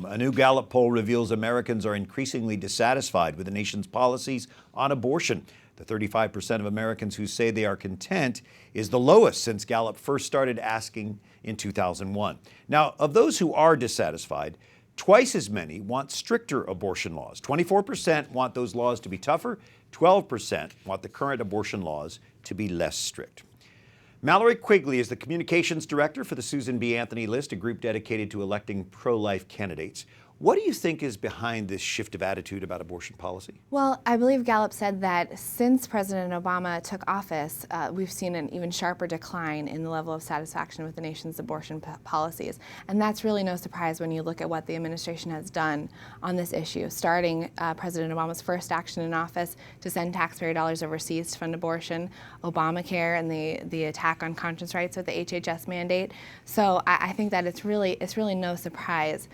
A new Gallup poll reveals Americans are increasingly dissatisfied with the nation's policies on abortion. The 35% of Americans who say they are content is the lowest since Gallup first started asking in 2001. Now, of those who are dissatisfied, twice as many want stricter abortion laws. 24% want those laws to be tougher. 12% want the current abortion laws to be less strict. Mallory Quigley is the communications director for the Susan B. Anthony List, a group dedicated to electing pro-life candidates. What do you think is behind this shift of attitude about abortion policy? Well, I believe Gallup said that since President Obama took office, we've seen an even sharper decline in the level of satisfaction with the nation's abortion policies. And that's really no surprise when you look at what the administration has done on this issue, starting President Obama's first action in office to send taxpayer dollars overseas to fund abortion, Obamacare, and the attack on conscience rights with the HHS mandate. So I think that it's really no surprise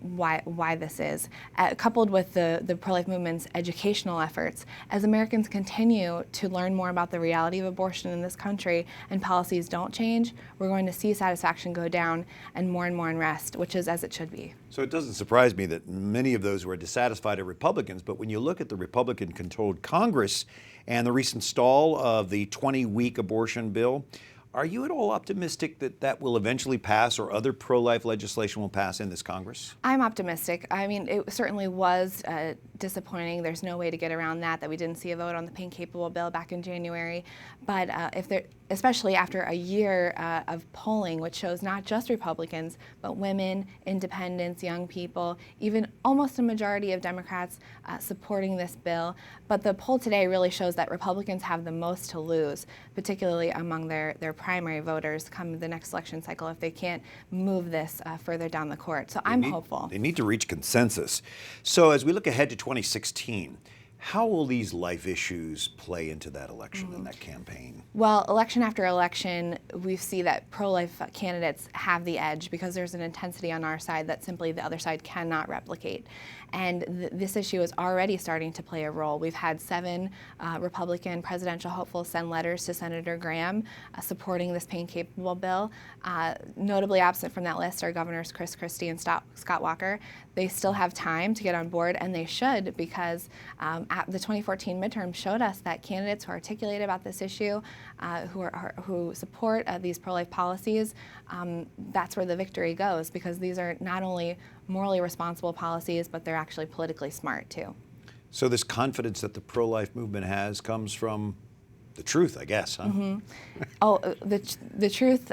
why this is. Coupled with the pro-life movement's educational efforts, as Americans continue to learn more about the reality of abortion in this country and policies don't change, we're going to see satisfaction go down and more unrest, which is as it should be. So it doesn't surprise me that many of those who are dissatisfied are Republicans, but when you look at the Republican-controlled Congress and the recent stall of the 20-week abortion bill, are you at all optimistic that that will eventually pass or other pro-life legislation will pass in this Congress? I'm optimistic. I mean, it certainly was disappointing. There's no way to get around that we didn't see a vote on the pain-capable bill back in January. But especially after a year of polling, which shows not just Republicans, but women, independents, young people, even almost a majority of Democrats supporting this bill. But the poll today really shows that Republicans have the most to lose, particularly among their primary voters come the next election cycle if they can't move this further down the court. So I'm hopeful. They need to reach consensus. So as we look ahead to 2016, how will these life issues play into that election and that campaign? Well, election after election, we see that pro-life candidates have the edge because there's an intensity on our side that simply the other side cannot replicate. And this issue is already starting to play a role. We've had 7 Republican presidential hopefuls send letters to Senator Graham supporting this pain-capable bill. Notably absent from that list are Governors Chris Christie and Scott Walker. They still have time to get on board, and they should, because the 2014 midterm showed us that candidates who articulate about this issue, who support these pro-life policies, that's where the victory goes, because these are not only morally responsible policies, but they're actually politically smart too. So this confidence that the pro-life movement has comes from the truth, I guess, huh? Mm-hmm. Oh, the truth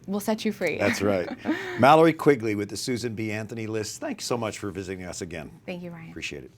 will set you free. That's right. Mallory Quigley with the Susan B. Anthony List. Thanks so much for visiting us again. Thank you, Ryan. Appreciate it.